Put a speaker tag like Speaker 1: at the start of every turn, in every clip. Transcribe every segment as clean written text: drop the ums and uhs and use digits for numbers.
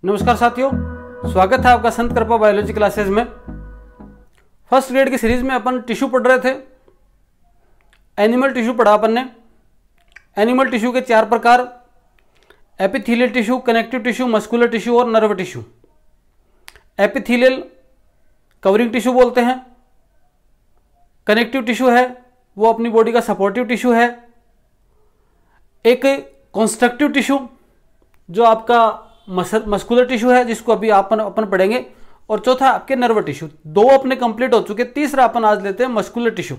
Speaker 1: नमस्कार साथियों, स्वागत है आपका संत कृपा बायोलॉजी क्लासेस में। फर्स्ट ग्रेड की सीरीज में अपन टिश्यू पढ़ रहे थे। एनिमल टिश्यू पढ़ा अपन ने। एनिमल टिश्यू के 4 प्रकार: epithelial tissue, connective tissue, muscular tissue और nerve tissue. Epithelial covering tissue बोलते हैं। कनेक्टिव टिश्यू है वो अपनी बॉडी का सपोर्टिव टिश्यू है। एक कंस्ट्रक्टिव टिश्यू जो आपका मस्कुलर टिश्यू है, जिसको अभी अपन पढ़ेंगे। और चौथा आपके नर्व टिश्यू। 2 अपने कंप्लीट हो चुके, तीसरा अपन आज लेते हैं मस्कुलर टिश्यू।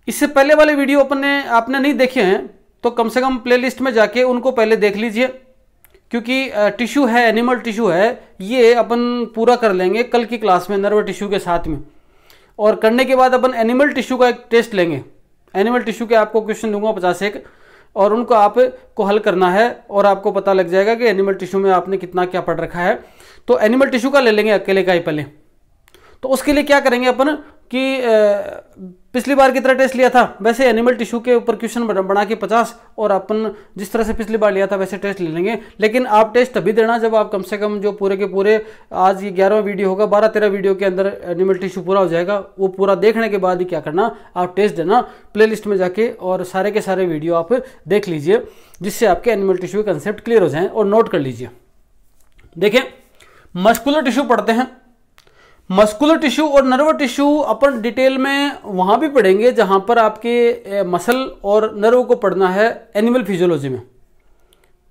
Speaker 1: इससे पहले वाले वीडियो आपने नहीं देखे हैं तो कम से कम प्लेलिस्ट में जाके उनको पहले देख लीजिए, क्योंकि टिश्यू है, एनिमल टिश्यू है, ये अपन पूरा कर लेंगे कल की क्लास में नर्व टिश्यू के साथ में। और करने के बाद अपन एनिमल टिश्यू का एक टेस्ट लेंगे। एनिमल टिश्यू के आपको क्वेश्चन दूंगा 51, और उनको आपको हल करना है और आपको पता लग जाएगा कि एनिमल टिश्यू में आपने कितना क्या पढ़ रखा है। तो एनिमल टिश्यू का ले लेंगे अकेले का ही पहले। तो उसके लिए क्या करेंगे अपन कि पिछली बार की तरह टेस्ट लिया था वैसे एनिमल टिश्यू के ऊपर क्वेश्चन बना के 50, और अपन जिस तरह से पिछली बार लिया था वैसे टेस्ट ले लेंगे। लेकिन आप टेस्ट तभी देना जब आप कम से कम जो पूरे के पूरे, आज ये 11वां वीडियो होगा, 12-13 वीडियो के अंदर एनिमल टिश्यू पूरा हो जाएगा। वो पूरा देखने के बाद ही क्या करना, आप टेस्ट देना प्लेलिस्ट में जाके, और सारे के सारे वीडियो आप देख लीजिए, जिससे आपके एनिमल टिश्यू के कंसेप्ट क्लियर हो जाएं। और नोट कर लीजिए। देखिए, मस्कुलर टिश्यू पढ़ते हैं। मस्कुलर टिश्यू और नर्व टिश्यू अपन डिटेल में वहां भी पढ़ेंगे जहां पर आपके मसल और नर्व को पढ़ना है एनिमल फिजियोलॉजी में।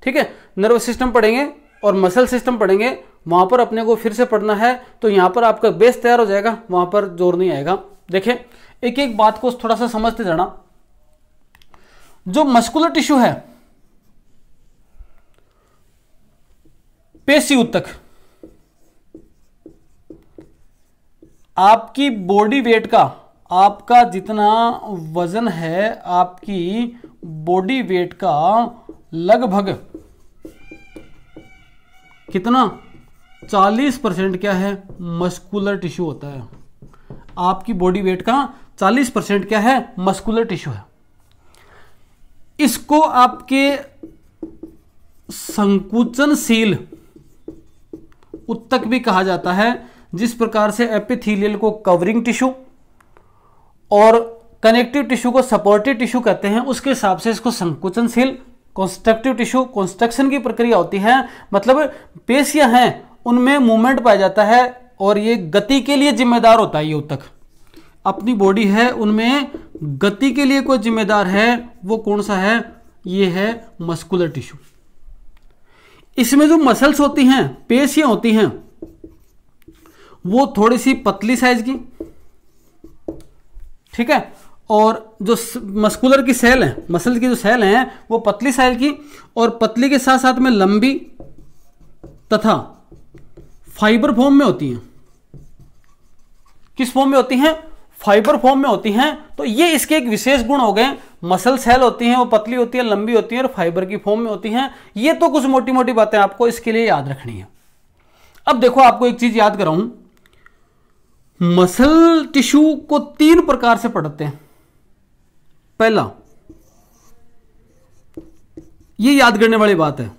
Speaker 1: ठीक है, नर्व सिस्टम पढ़ेंगे और मसल सिस्टम पढ़ेंगे, वहां पर अपने को फिर से पढ़ना है। तो यहां पर आपका बेस तैयार हो जाएगा, वहां पर जोर नहीं आएगा। देखिए, एक एक बात को थोड़ा सा समझते जाना। जो मस्कुलर टिश्यू है, पेशी ऊतक, आपकी बॉडी वेट का, आपका जितना वजन है आपकी बॉडी वेट का लगभग कितना 40% क्या है, मस्कुलर टिश्यू होता है। आपकी बॉडी वेट का 40% क्या है, मस्कुलर टिश्यू है। इसको आपके संकुचनशील ऊतक भी कहा जाता है। जिस प्रकार से एपिथेलियल को कवरिंग टिश्यू और कनेक्टिव टिश्यू को सपोर्टिव टिश्यू कहते हैं, उसके हिसाब से इसको संकुचनशील, कंस्ट्रक्टिव टिश्यू, कंस्ट्रक्शन की प्रक्रिया होती है। मतलब पेशियां हैं उनमें मूवमेंट पाया जाता है, और ये गति के लिए जिम्मेदार होता है। ये ऊतक अपनी बॉडी है उनमें गति के लिए कोई जिम्मेदार है, वो कौन सा है, ये है मस्कुलर टिश्यू। इसमें जो मसल्स होती हैं, पेशियां होती हैं, वो थोड़ी सी पतली साइज की, ठीक है, और जो मस्कुलर की सेल है, मसल की जो सेल है वो पतली साइज की, और पतली के साथ साथ में लंबी तथा फाइबर फॉर्म में होती हैं। किस फॉर्म में होती हैं, फाइबर फॉर्म में होती हैं। तो ये इसके एक विशेष गुण हो गए। मसल सेल होती हैं, वो पतली होती है, लंबी होती है और फाइबर की फॉर्म में होती हैं। ये तो कुछ मोटी मोटी बातें आपको इसके लिए याद रखनी है। अब देखो, आपको एक चीज याद कराऊं, मसल टिश्यू को 3 प्रकार से पढ़ते हैं। पहला, ये याद करने वाली बात है,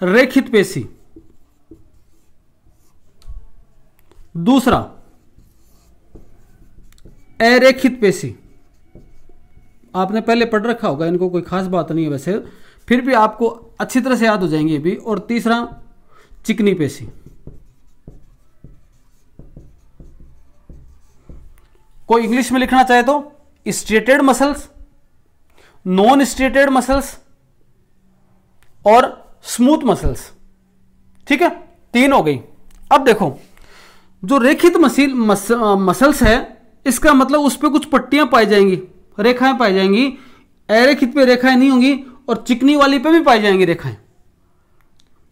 Speaker 1: रेखित पेशी। दूसरा, अरेखित पेशी। आपने पहले पढ़ रखा होगा, इनको कोई खास बात नहीं है वैसे, फिर भी आपको अच्छी तरह से याद हो जाएंगे ये भी। और तीसरा, चिकनी पेशी। कोई इंग्लिश में लिखना चाहे तो striated muscles, non striated muscles और स्मूथ मसल्स। ठीक है, 3 हो गई। अब देखो, जो रेखित मसल्स है, इसका मतलब उस पर कुछ पट्टियां पाई जाएंगी, रेखाएं पाई जाएंगी। अरेखित पे रेखाएं नहीं होंगी, और चिकनी वाली पे भी पाई जाएंगी रेखाएं,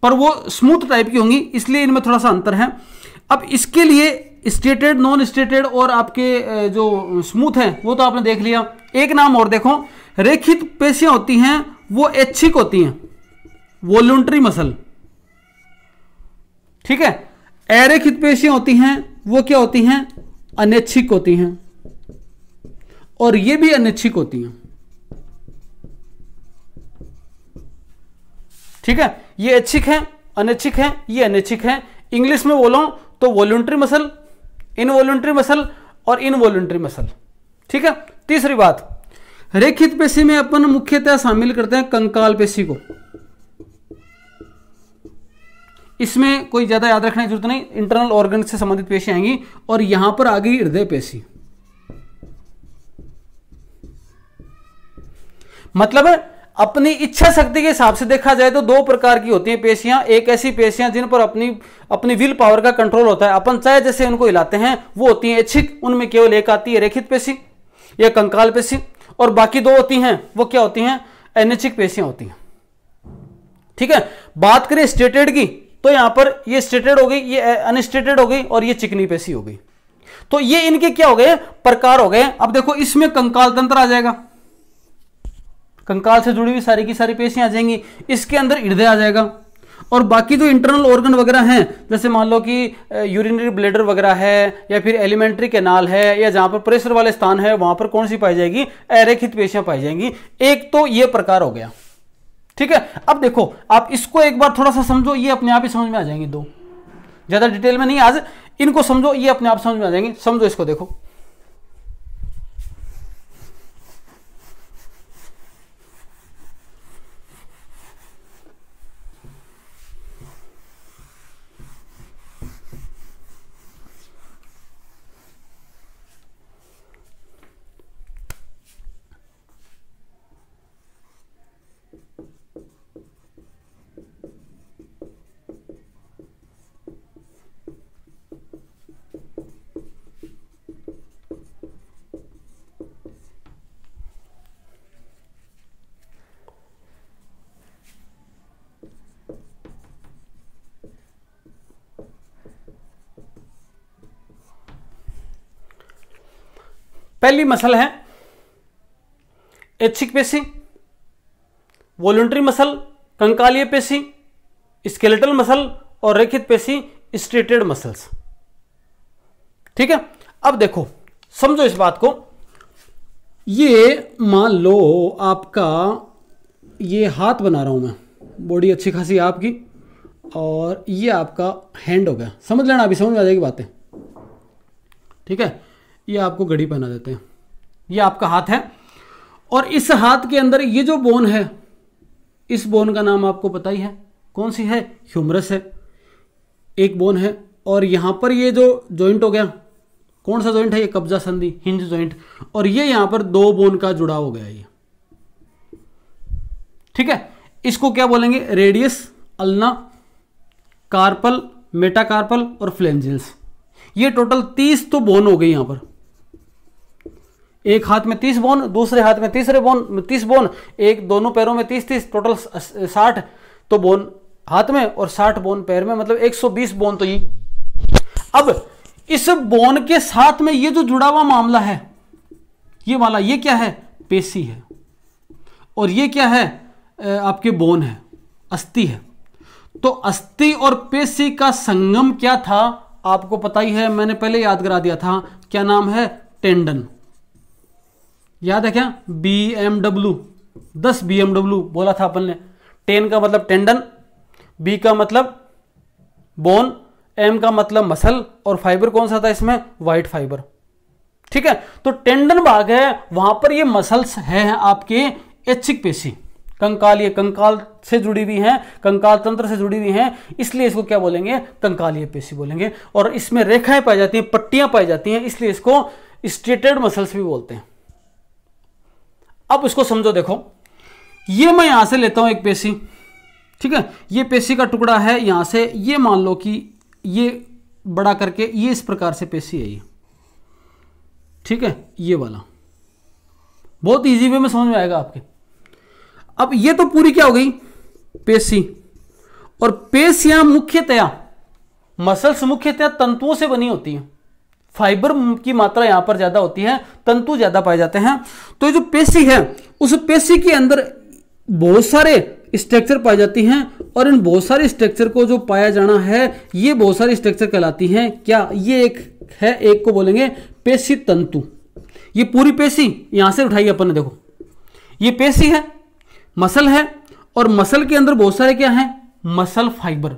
Speaker 1: पर वो स्मूथ टाइप की होंगी, इसलिए इनमें थोड़ा सा अंतर है। अब इसके लिए स्ट्रेटेड, नॉन स्ट्रेटेड और आपके जो स्मूथ हैं वो तो आपने देख लिया। एक नाम और देखो, रेखित पेशियां होती हैं वो ऐच्छिक होती हैं, वॉलंटरी मसल। ठीक है, अरेखित पेशियां होती हैं वो क्या होती हैं, अनैच्छिक होती हैं, और ये भी अनैच्छिक होती हैं। ठीक है, ये ऐच्छिक है, अनैच्छिक है, ये अनैच्छिक है। इंग्लिश में बोलो तो वॉलंटरी मसल, इनवॉलंटरी मसल और इनवॉलंटरी मसल। ठीक है। तीसरी बात, रेखित पेशी में अपन मुख्यतः शामिल करते हैं कंकाल पेशी को। इसमें कोई ज्यादा याद रखने की जरूरत नहीं, इंटरनल ऑर्गन से संबंधित पेशी आएंगी। और यहां पर आ गई हृदय पेशी। मतलब अपनी इच्छा शक्ति के हिसाब से देखा जाए तो दो प्रकार की होती हैं पेशियां। एक ऐसी पेशियां जिन पर अपनी विल पावर का कंट्रोल होता है, अपन चाहे जैसे उनको हिलाते हैं, वो होती हैं ऐच्छिक। उनमें केवल एक आती है रेखित पेशी या कंकाल पेशी, और बाकी दो होती हैं वो क्या होती हैं, अनैच्छिक पेशियां होती हैं। ठीक है। बात करें स्टेटेड की तो यहां पर ये स्टेटेड हो गई, ये अनस्टेटेड हो गई और ये चिकनी पेशी हो गई। तो ये इनके क्या हो गए, प्रकार हो गए। अब देखो इसमें कंकाल तंत्र आ जाएगा, कंकाल से जुड़ी हुई सारी की सारी पेशियां आ जाएंगी। इसके अंदर हृदय आ जाएगा, और बाकी जो इंटरनल ऑर्गन वगैरह हैं, जैसे मान लो कि यूरिनरी ब्लैडर वगैरह है, या फिर एलिमेंट्री कैनाल है, या जहां पर प्रेशर वाले स्थान है, वहां पर कौन सी पाई जाएगी, अरेखित पेशियां पाई जाएंगी। एक तो ये प्रकार हो गया। ठीक है। अब देखो आप इसको एक बार थोड़ा सा समझो, ये अपने आप ही समझ में आ जाएंगी। दो ज्यादा डिटेल में नहीं आज, इनको समझो, ये अपने आप समझ में आ जाएंगी। समझो इसको, देखो पहली मसल है ऐच्छिक पेशी, वॉलंटरी मसल कंकालीय पेशी, स्केलेटल मसल और रेखित पेशी स्ट्रेटेड मसल्स। ठीक है। अब देखो समझो इस बात को। ये मान लो आपका ये हाथ बना रहा हूं मैं, बॉडी अच्छी खासी आपकी, और ये आपका हैंड हो गया। समझ लेना, अभी समझ में आ जाएगी बातें। ठीक है। ये आपको घड़ी पहना देते हैं, ये आपका हाथ है, और इस हाथ के अंदर ये जो बोन है, इस बोन का नाम आपको पता ही है, कौन सी है, ह्यूमरस है, एक बोन है। और यहां पर ये जो जॉइंट हो गया, कौन सा जॉइंट है, ये कब्जा संधि, हिंज जॉइंट, और ये यहां पर दो बोन का जुड़ाव हो गया ये। ठीक है। इसको क्या बोलेंगे, रेडियस, अल्ना, कार्पल, मेटाकार्पल और फ्लेंजिल्स। ये टोटल 30 तो बोन हो गई यहां पर। एक हाथ में 30 बोन, दूसरे हाथ में 30 बोन, एक दोनों पैरों में 30, टोटल 60 तो बोन हाथ में और 60 बोन पैर में, मतलब 120 बोन तो ये। अब इस बोन के साथ में ये जो जुड़ा हुआ मामला है, ये वाला, ये क्या है, पेशी है, और ये क्या है, आपके बोन है, अस्थि है। तो अस्थि और पेशी का संगम क्या था, आपको पता ही है, मैंने पहले याद करा दिया था। क्या नाम है, टेंडन। याद है क्या, BMW, 10 BMW बोला था अपन ने। 10 का मतलब टेंडन, B का मतलब बोन, M का मतलब मसल, और फाइबर कौन सा था इसमें, व्हाइट फाइबर। ठीक है। तो टेंडन भाग है, वहां पर ये मसल्स है आपके ऐच्छिक पेशी, कंकालीय, कंकाल से जुड़ी हुई हैं, कंकाल तंत्र से जुड़ी हुई हैं, इसलिए इसको क्या बोलेंगे, कंकालीय पेशी बोलेंगे। और इसमें रेखाएं पाई जाती हैं, पट्टियां पाई जाती हैं, इसलिए इसको स्ट्रेटेड मसल्स भी बोलते हैं। अब इसको समझो, देखो ये मैं यहां से लेता हूं एक पेशी। ठीक है। ये पेशी का टुकड़ा है यहां से, ये मान लो कि ये बड़ा करके ये इस प्रकार से पेशी है ये। ठीक है। ये वाला बहुत इजी वे में समझ में आएगा आपके। अब ये तो पूरी क्या हो गई, पेशी। और पेशियां मुख्यतया, मसल्स मुख्यतया तंतुओं से बनी होती हैं, फाइबर की मात्रा यहां पर ज्यादा होती है, तंतु ज्यादा पाए जाते हैं। तो ये जो पेशी है, उस पेशी के अंदर बहुत सारे स्ट्रक्चर पाई जाती हैं, और इन बहुत सारे स्ट्रक्चर को जो पाया जाना है, ये बहुत सारी स्ट्रक्चर कहलाती हैं। क्या, ये एक है, एक को बोलेंगे पेशी तंतु। ये पूरी पेशी यहां से उठाई अपन ने, देखो ये पेशी है, मसल है, और मसल के अंदर बहुत सारे क्या हैं, मसल फाइबर,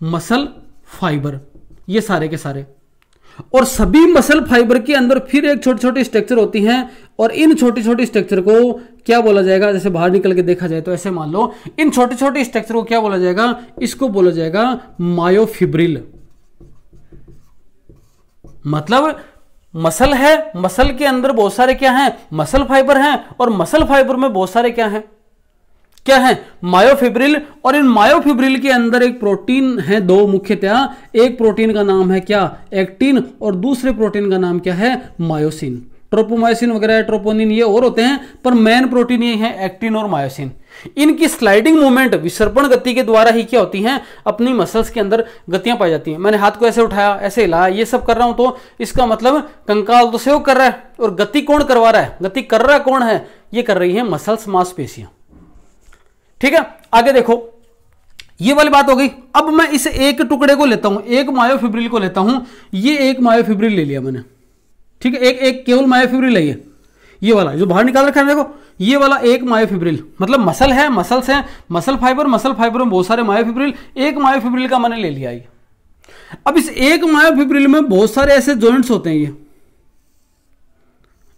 Speaker 1: मसल फाइबर, ये सारे के सारे। और सभी मसल फाइबर के अंदर फिर एक छोटी छोटी स्ट्रक्चर होती हैं, और इन छोटी छोटी स्ट्रक्चर को क्या बोला जाएगा, जैसे बाहर निकल के देखा जाए तो ऐसे मान लो, इन छोटी छोटी स्ट्रक्चर को क्या बोला जाएगा, इसको बोला जाएगा मायोफिब्रिल। मतलब मसल है, मसल के अंदर बहुत सारे क्या हैं, मसल फाइबर हैं, और मसल फाइबर में बहुत सारे क्या हैं, क्या है, मायोफिब्रिल। और इन मायोफिब्रिल के अंदर एक प्रोटीन है, दो मुख्यतः, एक प्रोटीन का नाम है क्या, एक्टिन, और दूसरे प्रोटीन का नाम क्या है, मायोसिन। ट्रोपोमायोसिन वगैरह, ट्रोपोनिन ये और होते हैं, पर मेन प्रोटीन ये है एक्टिन और मायोसिन। इनकी स्लाइडिंग मूवमेंट विसर्पण गति के द्वारा ही क्या होती हैं, अपनी मसल्स के अंदर गतियां पाई जाती हैं। मैंने हाथ को ऐसे उठाया, ऐसे हिलाया, ये सब कर रहा हूं, तो इसका मतलब कंकाल तो सहयोग कर रहा है, और गति कौन करवा रहा है, गति कर रहा कौन है, ये कर रही है मसल्स, मांसपेशियां। ठीक है, आगे देखो, ये वाली बात हो गई। अब मैं इस एक टुकड़े को लेता हूं, एक मायोफिब्रिल को लेता हूं, ये एक मायोफिब्रिल ले लिया मैंने, ठीक है, एक केवल मायोफिब्रिल है ये वाला जो बाहर निकाल रखा है, देखो ये वाला एक मायोफिब्रिल, मतलब मसल है, मसल्स है, मसल फाइबर, मसल फाइबर में बहुत सारे मायोफिब्रिल, एक मायोफिब्रिल का मैंने ले लिया ये। अब इस एक मायोफिब्रिल में बहुत सारे ऐसे जॉइंट्स होते हैं,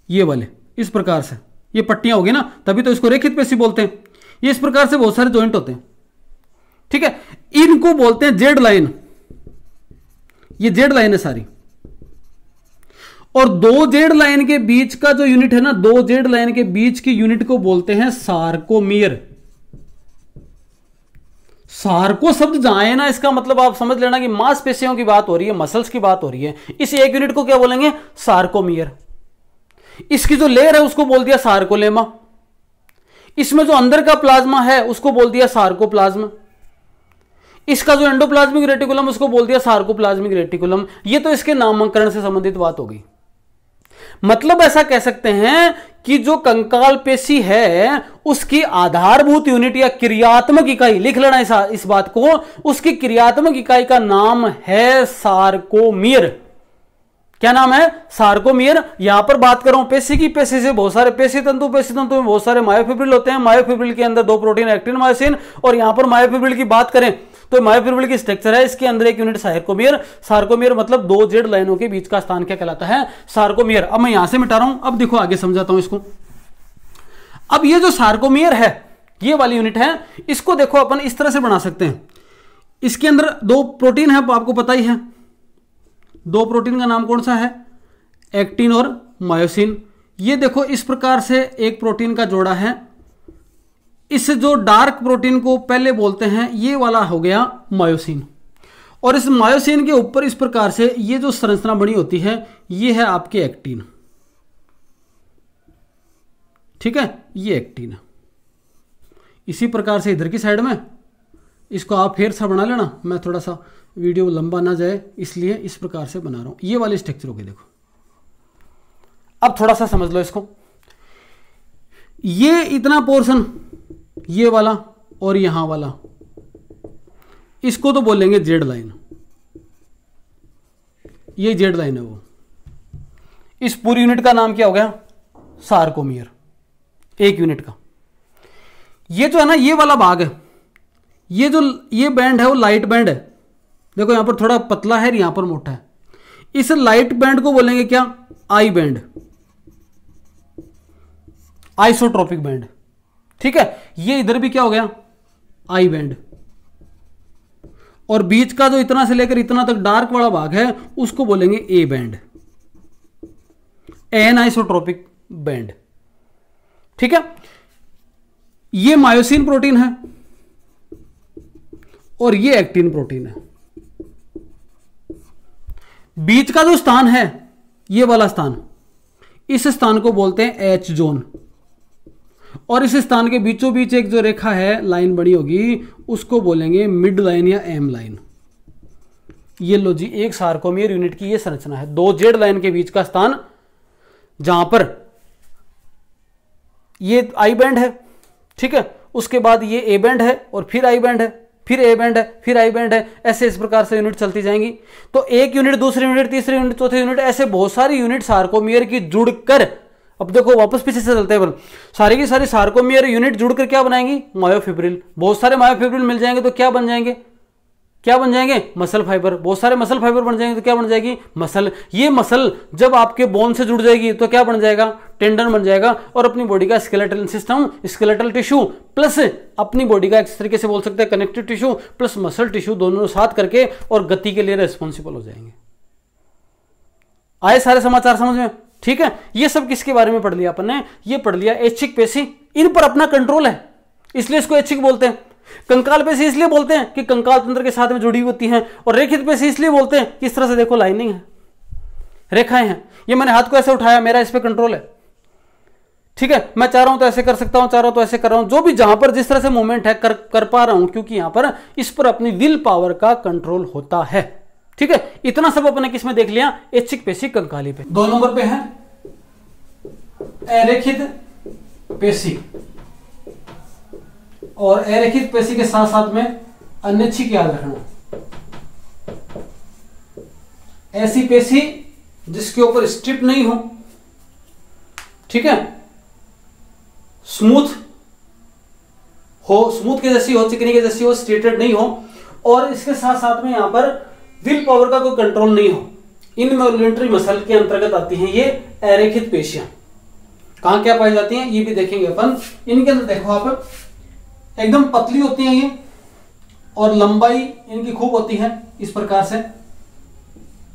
Speaker 1: ये वाले इस प्रकार से, ये पट्टियां होगी ना, तभी तो इसको रेखित पेशी बोलते हैं। ये इस प्रकार से बहुत सारे जॉइंट होते हैं, ठीक है, इनको बोलते हैं जेड लाइन, ये जेड लाइन है सारी। और दो जेड लाइन के बीच का जो यूनिट है ना, दो जेड लाइन के बीच की यूनिट को बोलते हैं सार्कोमियर। सार्को शब्द जहां है ना, इसका मतलब आप समझ लेना कि मांसपेशियों की बात हो रही है, मसल्स की बात हो रही है। इस एक यूनिट को क्या बोलेंगे, सार्कोमियर। इसकी जो लेयर है उसको बोल दिया सार्कोलेमा। इसमें जो अंदर का प्लाज्मा है उसको बोल दिया सार्कोप्लाज्म। इसका जो एंडोप्लाज्मिक रेटिकुलम उसको बोल दिया सार्कोप्लाज्मिक रेटिकुलम। ये तो इसके नामकरण से संबंधित बात हो गई। मतलब ऐसा कह सकते हैं कि जो कंकाल पेशी है उसकी आधारभूत यूनिट या क्रियात्मक इकाई, लिख लेना इस बात को, उसकी क्रियात्मक इकाई का नाम है सार्कोमियर। क्या नाम है, सार्कोमियर। यहां पर बात कर रहा हूं पेशी की, पेशी से बहुत सारे पेशी तंतु में बहुत सारे मायोफिब्रिल होते हैं। मायोफिब्रिल के अंदर दो प्रोटीन एक्टिन, मायोसिन। और यहां पर मायोफिब्रिल की बात करें तो मायोफिब्रिल की स्ट्रक्चर है, इसके अंदर एक यूनिट सार्कोमियर। सार्कोमियर मतलब दो जेड लाइनों के बीच का स्थान क्या कहलाता है, सार्कोमियर। अब मैं यहां से मिटा रहा हूं, अब देखो आगे समझाता हूं इसको। अब ये जो सार्कोमियर है, ये वाली यूनिट है, इसको देखो अपन इस तरह से बना सकते हैं। इसके अंदर दो प्रोटीन है, आपको पता ही है। दो प्रोटीन का नाम कौन सा है, एक्टिन और मायोसिन। ये देखो इस प्रकार से एक प्रोटीन का जोड़ा है। इस जो डार्क प्रोटीन को पहले बोलते हैं, ये वाला हो गया मायोसिन। और इस मायोसिन के ऊपर इस प्रकार से ये जो संरचना बनी होती है, ये है आपके एक्टिन। ठीक है, ये एक्टिन है। इसी प्रकार से इधर की साइड में इसको आप फिर सा बना लेना। मैं थोड़ा सा वीडियो लंबा ना जाए इसलिए इस प्रकार से बना रहा हूं। ये वाले स्ट्रक्चर हो गए, देखो। अब थोड़ा सा समझ लो इसको। ये इतना पोर्शन, ये वाला और यहां वाला, इसको तो बोलेंगे जेड लाइन। ये जेड लाइन है वो। इस पूरी यूनिट का नाम क्या हो गया, सार्कोमियर, एक यूनिट का। ये जो है ना, ये वाला भाग है, ये बैंड है वो लाइट बैंड है। देखो यहां पर थोड़ा पतला है, यहां पर मोटा है। इस लाइट बैंड को बोलेंगे क्या, आई बैंड, आइसोट्रोपिक बैंड। ठीक है, ये इधर भी क्या हो गया, आई बैंड। और बीच का जो इतना से लेकर इतना तक डार्क वाला भाग है उसको बोलेंगे A band, an isotropic band. ठीक है, ये मायोसिन प्रोटीन है और ये एक्टिन प्रोटीन है। बीच का जो स्थान है, ये वाला स्थान, इस स्थान को बोलते हैं एच जोन। और इस स्थान के बीचों बीच एक जो रेखा है, लाइन बनी होगी, उसको बोलेंगे मिड लाइन या एम लाइन। ये लो जी, एक सार्कोमियर यूनिट की ये संरचना है। दो जेड लाइन के बीच का स्थान जहां पर ये आई बैंड है, ठीक है, उसके बाद ये ए बैंड है और फिर आई बैंड है, फिर ए बैंड है, फिर आई बैंड है। ऐसे इस प्रकार से यूनिट चलती जाएंगी। तो एक यूनिट, दूसरी यूनिट, तीसरी यूनिट, चौथी यूनिट, ऐसे बहुत सारी यूनिट सार्कोमियर की जुड़कर अब देखो वापस पीछे से चलते हैं अपन, सारी की सारी सार्कोमियर यूनिट जुड़कर क्या बनाएंगी, मायोफिब्रिल। बहुत सारे मायोफिब्रिल मिल जाएंगे तो क्या बन जाएंगे, क्या बन जाएंगे, मसल फाइबर। बहुत सारे मसल फाइबर बन जाएंगे तो क्या बन जाएगी, मसल। ये मसल जब आपके बोन से जुड़ जाएगी तो क्या बन जाएगा, टेंडन बन जाएगा। और अपनी बॉडी का skeletal system, skeletal tissue plus अपनी बॉडी का एक तरीके से बोल सकते हैं connective tissue plus muscle tissue दोनों साथ करके और गति के लिए रेस्पॉन्सिबल हो जाएंगे। आए सारे समाचार समझ में, ठीक है। ये सब किसके बारे में पढ़ लिया अपन ने, ये पढ़ लिया ऐच्छिक पेशी, इन पर अपना कंट्रोल है इसलिए इसको ऐच्छिक बोलते हैं। कंकाल पेशी इसलिए बोलते हैं कि कंकाल तंत्र के साथ में जुड़ी होती हैं, और रेखित पेशी इसलिए बोलते हैं कि इस तरह से देखो लाइनिंग है, रेखाएं हैं। ये मैंने हाथ को ऐसे उठाया, मेरा इस पे कंट्रोल है, ठीक है। मैं चाह रहा हूं तो ऐसे कर सकता हूं, चाह रहा हूं तो ऐसे कर रहा हूं, जो भी जहां पर जिस तरह से मूवमेंट है कर पा रहा हूं, क्योंकि यहां पर इस पर अपनी विल पावर का कंट्रोल होता है, ठीक है। इतना सब अपने किसमें देख लिया, ऐच्छिक पेशी कंकाली पे। 2 नंबर पे है अरेखित पेशी, और अरेखित पेशी के साथ साथ में अनैच्छिक याद रखना। ऐसी पेशी जिसके ऊपर स्ट्रिप नहीं हो, ठीक है, स्मूथ हो, स्मूथ के जैसी हो, चिकनी के जैसी हो, स्ट्रेटेड नहीं हो, और इसके साथ साथ में यहां पर विल पावर का कोई कंट्रोल नहीं हो। इनवॉल्यूंटरी मसल के अंतर्गत आती हैं ये अरेखित पेशियां। कहां क्या पाई जाती हैं ये भी देखेंगे अपन। इनके अंदर देखो आप, एकदम पतली होती हैं ये, और लंबाई इनकी खूब होती है, इस प्रकार से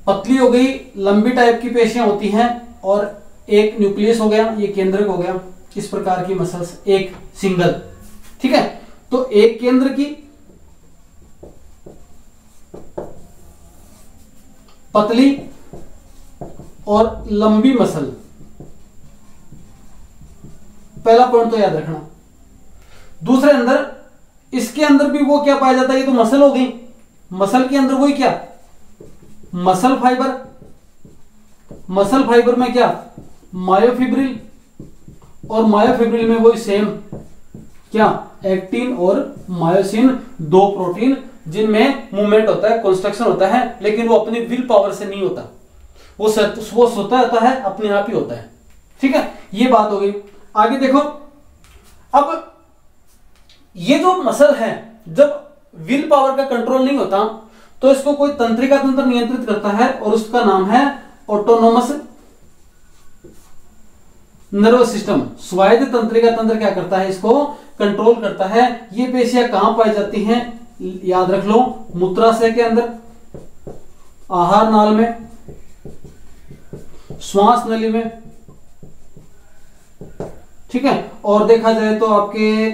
Speaker 1: पतली हो गई, लंबी टाइप की पेशियां होती हैं, और एक न्यूक्लियस हो गया, ये केंद्रक हो गया, इस प्रकार की मसल्स, एक सिंगल, ठीक है। तो एक केंद्र की पतली और लंबी मसल, पहला पॉइंट तो याद रखना। दूसरे अंदर, इसके अंदर भी वो क्या पाया जाता है, ये तो मसल हो गई, मसल के अंदर वही क्या, मसल फाइबर, मसल फाइबर में क्या, मायोफिब्रिल, और मायोफिब्रिल में वही सेम क्या, एक्टिन और मायोसिन, 2 प्रोटीन जिनमें मूवमेंट होता है, कंस्ट्रक्शन होता है, लेकिन वो अपनी विल पावर से नहीं होता, वो स्वतः होता है, अपने आप ही होता है, ठीक है। ये बात हो गई। आगे देखो, अब ये जो मसल है, जब विल पावर का कंट्रोल नहीं होता तो इसको कोई तंत्रिका तंत्र नियंत्रित करता है, और उसका नाम है ऑटोनोमस नर्वस सिस्टम। स्वायत्त तंत्रिका तंत्र क्या करता है, इसको कंट्रोल करता है। ये पेशियां कहां पाई जाती हैं, याद रख लो, मूत्राशय के अंदर, आहार नाल में, श्वास नली में, ठीक है। और देखा जाए तो आपके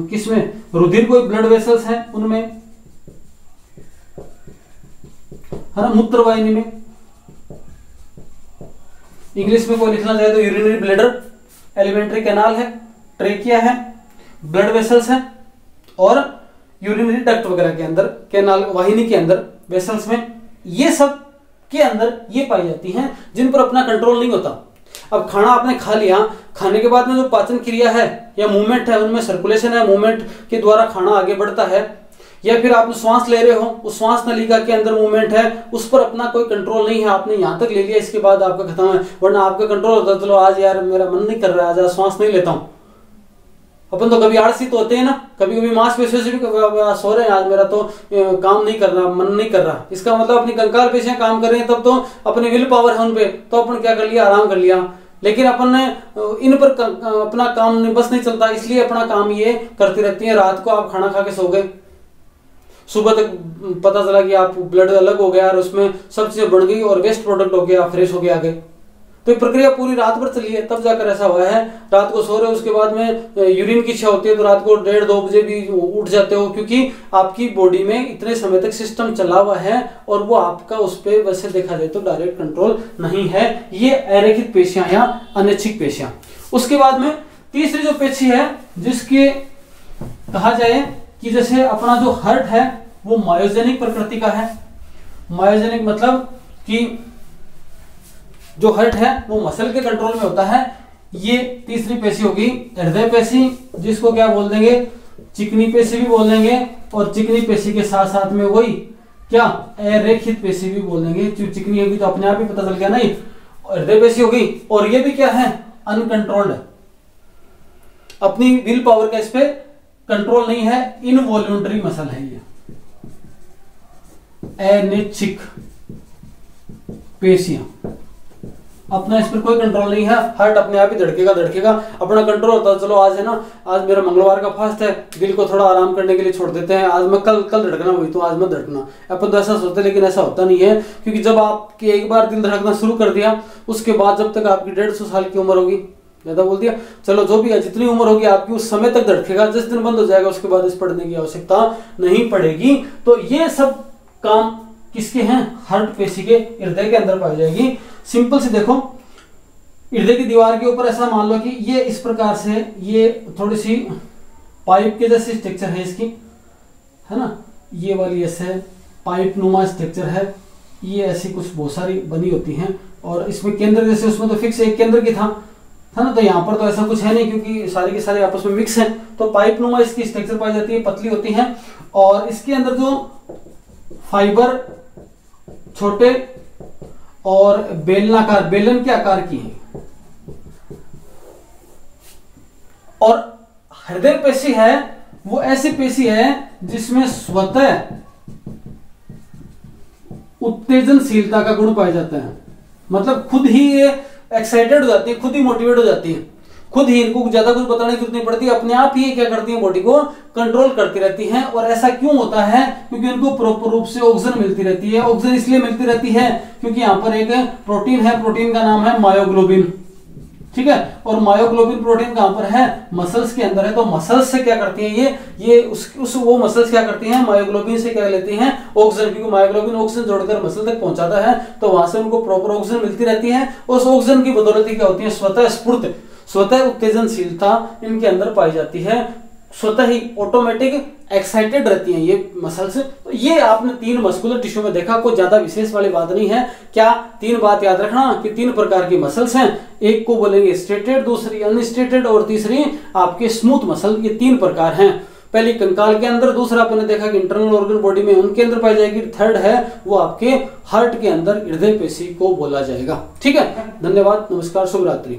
Speaker 1: किसमें, रुधिर कोई ब्लड वेसल्स हैं उनमें, है ना, मूत्रवाहिनी में। इंग्लिश में कोई लिखना चाहे तो यूरिनरी ब्लैडर, एलिमेंट्री कैनाल है, ट्रेकिया है, ब्लड वेसल्स है, और यूरिनरी डक्ट वगैरह के अंदर, कैनाल वाहिनी के अंदर, वेसल्स में, ये सब के अंदर ये पाई जाती हैं जिन पर अपना कंट्रोल नहीं होता। अब खाना आपने खा लिया, खाने के बाद में जो पाचन क्रिया है या मूवमेंट है, उनमें सर्कुलेशन है, मूवमेंट के द्वारा खाना आगे बढ़ता है, या फिर आप श्वास ले रहे हो, उस श्वास नलिका के अंदर मूवमेंट है, उस पर अपना कोई कंट्रोल नहीं है, आपने यहां तक ले लिया, इसके बाद आपका खत्म है। वरना आपका कंट्रोल होता, चलो आज यार मेरा मन नहीं कर रहा है, आज श्वास नहीं लेता हूं। अपन तो कभी आलसी तो होते हैं ना, कभी कभी मांसपेशियों से भी सो रहे हैं, आज मेरा तो काम नहीं कर रहा, मन नहीं कर रहा, इसका मतलब अपनी कंकाल पेशियां काम कर रही हैं, तब तो अपनी विल पावर है उन पे, तो अपन क्या कर लिया, आराम कर लिया। लेकिन अपन ने इन पर अपना काम बस नहीं चलता, इसलिए अपना काम ये करती रहती है। रात को आप खाना खा के सो गए, सुबह तक पता चला कि आप ब्लड अलग हो गया और उसमें सब चीजें बढ़ गई और वेस्ट प्रोडक्ट हो गया, फ्रेश हो गया आगे। तो ये प्रक्रिया पूरी रात भर चली है, तब जाकर ऐसा हुआ है। रात को सो रहे हो, उसके बाद में यूरिन की इच्छा होती है, तो रात को 1:30-2 बजे भी उठ जाते हो, क्योंकि आपकी बॉडी में इतने समय तक सिस्टम चला हुआ है और वो आपका उस पर वैसे देखा जाए तो डायरेक्ट कंट्रोल नहीं है। ये अरेखित पेशियां या अनैच्छिक पेशियां। उसके बाद में तीसरी जो पेशी है, जिसके कहा जाए कि जैसे अपना जो हार्ट है वो मायोजेनिक प्रकृति का है। मायोजेनिक मतलब कि जो हार्ट है वो मसल के कंट्रोल में होता है। ये तीसरी पेशी होगी हृदय पेशी, जिसको क्या बोल देंगे, चिकनी पेशी भी बोल देंगे, और चिकनी पेशी के साथ साथ में वही क्या, अरेखित पेशी भी बोल देंगे। चिकनी होगी तो अपने आप ही पता चल गया नहीं। हृदय पेशी होगी, और ये भी क्या है, अनकंट्रोल्ड है, अपनी विल पावर का इस पे कंट्रोल नहीं है, इनवॉल्यूंटरी मसल है ये, अनैच्छिक पेशियां, अपना इस पर कोई कंट्रोल नहीं है, हार्ट अपने आप ही धड़केगा धड़केगा, अपना कंट्रोल होता है, चलो आज है ना, आज मेरा मंगलवार का फास्ट है, दिल को थोड़ा आराम करने के लिए छोड़ देते हैं, आज मैं कल धड़कना हुई तो आज मत धड़कना, अपन तो ऐसा सोचते हैं, लेकिन ऐसा होता नहीं है, क्योंकि जब आपके एक बार दिल धड़कना शुरू कर दिया, उसके बाद जब तक आपकी 150 साल की उम्र होगी, ज्यादा बोल दिया, चलो जो भी है, जितनी उम्र होगी आपकी उस समय तक धड़केगा, जिस दिन बंद हो जाएगा उसके बाद इस पढ़ने की आवश्यकता नहीं पड़ेगी। तो ये सब काम किसके हैं, हार्ट पेशी के हृदय के अंदर पाई जाएगी। सिंपल से देखो, हृदय की दीवार के ऊपर ऐसा मान लो कि ये इस प्रकार से, ये थोड़ी सी पाइप के जैसी स्ट्रक्चर है इसकी, है ना, ये वाली ऐसे पाइप नुमा स्ट्रक्चर है, ये ऐसी कुछ बहुत सारी बनी होती हैं, और इसमें केंद्र जैसे, उसमें तो फिक्स एक केंद्र की था ना, तो यहाँ पर तो ऐसा कुछ है नहीं, क्योंकि सारे के सारे आपस में मिक्स हैं, तो पाइप नुमा इसकी स्ट्रक्चर पाई जाती है, पतली होती है, और इसके अंदर जो फाइबर छोटे और बेलनाकार, बेलन के आकार की है, और हृदय पेशी है वो ऐसी पेशी है जिसमें स्वतः उत्तेजनशीलता का गुण पाया जाता है, मतलब खुद ही ये एक्साइटेड हो जाती है, खुद ही मोटिवेट हो जाती है, खुद ही, इनको ज्यादा कुछ बताने की जरूरत नहीं पड़ती, अपने आप ही क्या करती है, बॉडी को कंट्रोल करती रहती हैं। और ऐसा क्यों होता है, क्योंकि इनको प्रॉपर रूप से ऑक्सीजन मिलती रहती है। ऑक्सीजन इसलिए मिलती रहती है क्योंकि यहाँ पर एक प्रोटीन है, प्रोटीन का नाम है मायोग्लोबिन, ठीक है, और मायोग्लोबिन प्रोटीन कहां पर है, मसल्स के अंदर है। तो मसल्स से क्या करती हैं ये वो मसल्स क्या करती हैं, मायोग्लोबिन से क्या लेती हैं, ऑक्सीजन, क्योंकि मायोग्लोबिन ऑक्सीजन जोड़कर मसल तक पहुंचाता है, तो वहां से उनको प्रॉपर ऑक्सीजन मिलती रहती है। उस ऑक्सीजन की बदौलत क्या होती है, स्वतः स्फूर्त, स्वतः उत्तेजनशीलता इनके अंदर पाई जाती है, स्वतः ही ऑटोमेटिक एक्साइटेड रहती हैं ये मसल्स। तो ये आपने 3 मस्कुलर टिश्यू में देखा, कोई ज्यादा विशेष वाली बात नहीं है। क्या 3 बात याद रखना कि 3 प्रकार की मसल्स हैं, एक को बोलेंगे स्ट्रेटेड, दूसरी अनस्ट्रेटेड, और तीसरी आपके स्मूथ मसल। ये 3 प्रकार हैं। पहली कंकाल के अंदर, दूसरा आपने देखा कि इंटरनल ऑर्गन बॉडी में उनके अंदर पाई जाएगी, थर्ड है वो आपके हार्ट के अंदर हृदय पेशी को बोला जाएगा। ठीक है, धन्यवाद, नमस्कार, शुभ रात्रि।